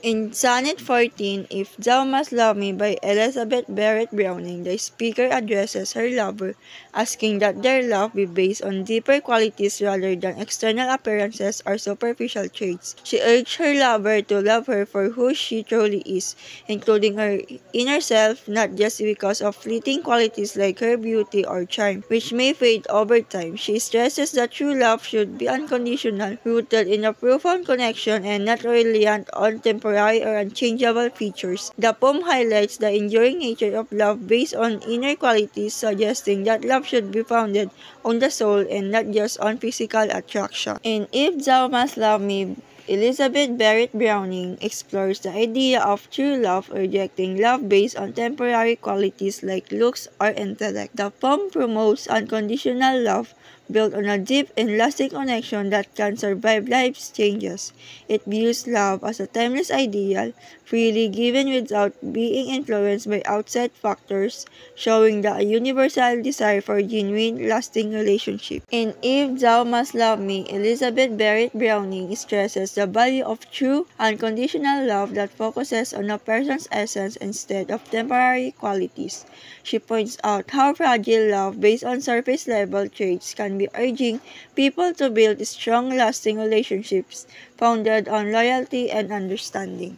In Sonnet 14, If Thou Must Love Me by Elizabeth Barrett Browning, the speaker addresses her lover, asking that their love be based on deeper qualities rather than external appearances or superficial traits. She urged her lover to love her for who she truly is, including her inner self, not just because of fleeting qualities like her beauty or charm, which may fade over time. She stresses that true love should be unconditional, rooted in a profound connection, and not reliant on temporary or unchangeable features. The poem highlights the enduring nature of love based on inner qualities, suggesting that love should be founded on the soul and not just on physical attraction. In If Thou Must Love Me, Elizabeth Barrett Browning explores the idea of true love, rejecting love based on temporary qualities like looks or intellect. The poem promotes unconditional love, built on a deep and lasting connection that can survive life's changes. It views love as a timeless ideal, freely given without being influenced by outside factors, showing the universal desire for genuine, lasting relationship. In If Thou Must Love Me, Elizabeth Barrett Browning stresses the value of true, unconditional love that focuses on a person's essence instead of temporary qualities. She points out how fragile love based on surface-level traits can be, urging people to build strong, lasting relationships founded on loyalty and understanding.